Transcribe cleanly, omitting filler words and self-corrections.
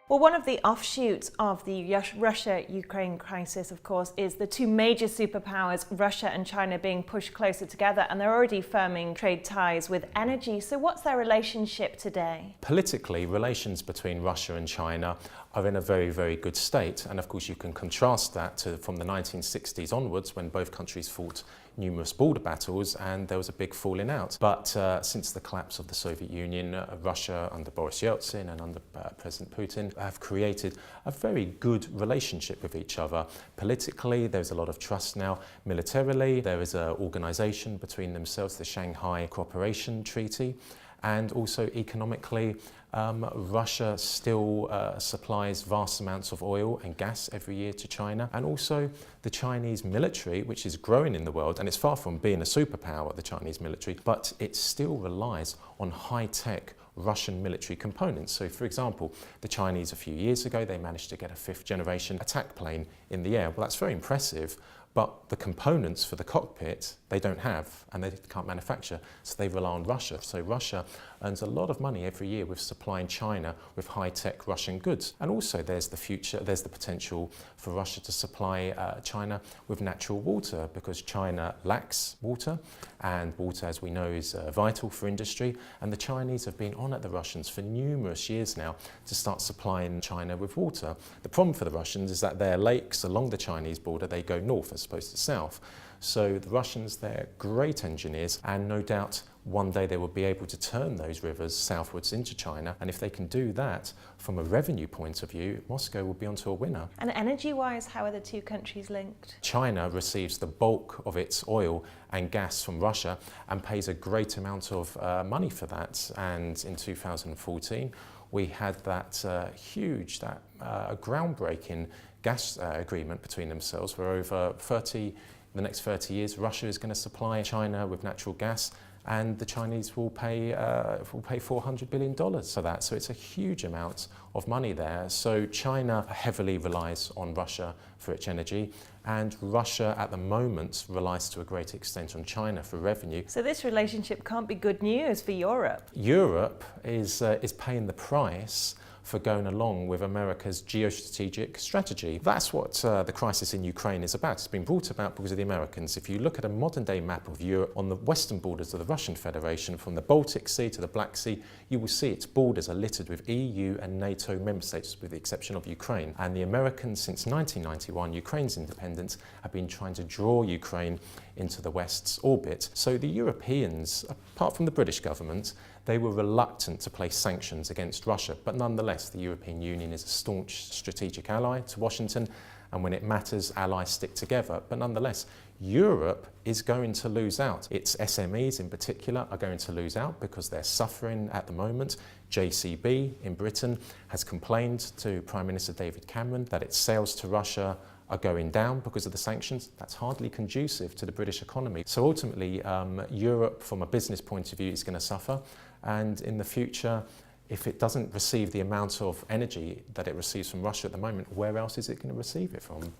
Well, one of the offshoots of the Russia-Ukraine crisis, of course, is the two major superpowers, Russia and China, being pushed closer together, and they're already firming trade ties with energy. So what's their relationship today? Politically, relations between Russia and China are in a very, very good state. And of course, you can contrast that from the 1960s onwards, when both countries fought numerous border battles and there was a big falling out. But since the collapse of the Soviet Union, Russia under Boris Yeltsin and under President Putin have created a very good relationship with each other. Politically, there's a lot of trust now. Militarily, there is an organisation between themselves, the Shanghai Cooperation Treaty. And also economically, Russia still supplies vast amounts of oil and gas every year to China. And also the Chinese military, which is growing in the world, and it's far from being a superpower, the Chinese military, but it still relies on high-tech Russian military components. So, for example, the Chinese a few years ago, they managed to get a fifth-generation attack plane in the air. Well, that's very impressive, but the components for the cockpit they don't have and they can't manufacture, so they rely on Russia. So Russia earns a lot of money every year with supplying China with high-tech Russian goods. And also there's the potential for Russia to supply China with natural water, because China lacks water, and water, as we know, is vital for industry. And the Chinese have been on at the Russians for numerous years now to start supplying China with water. The problem for the Russians is that their lakes along the Chinese border, they go north as opposed to south. So the Russians, they're great engineers, and no doubt one day they will be able to turn those rivers southwards into China. And if they can do that, from a revenue point of view, Moscow will be onto a winner. And energy-wise, how are the two countries linked? China receives the bulk of its oil and gas from Russia and pays a great amount of money for that. And in 2014, we had that groundbreaking gas agreement between themselves, where over the next 30 years, Russia is going to supply China with natural gas, and the Chinese will pay $400 billion for that. So it's a huge amount of money there. So China heavily relies on Russia for its energy, and Russia at the moment relies to a great extent on China for revenue. So this relationship can't be good news for Europe. Europe is paying the price for going along with America's geostrategic strategy. That's what the crisis in Ukraine is about. It's been brought about because of the Americans. If you look at a modern-day map of Europe on the western borders of the Russian Federation, from the Baltic Sea to the Black Sea, you will see its borders are littered with EU and NATO member states, with the exception of Ukraine. And the Americans, since 1991, Ukraine's independence, have been trying to draw Ukraine into the West's orbit. So the Europeans, apart from the British government, they were reluctant to place sanctions against Russia. But nonetheless, the European Union is a staunch strategic ally to Washington, and when it matters, allies stick together. But nonetheless, Europe is going to lose out. Its SMEs in particular are going to lose out because they're suffering at the moment. JCB in Britain has complained to Prime Minister David Cameron that its sales to Russia are going down because of the sanctions. That's hardly conducive to the British economy. So ultimately, Europe, from a business point of view, is going to suffer. And in the future, if it doesn't receive the amount of energy that it receives from Russia at the moment, where else is it going to receive it from?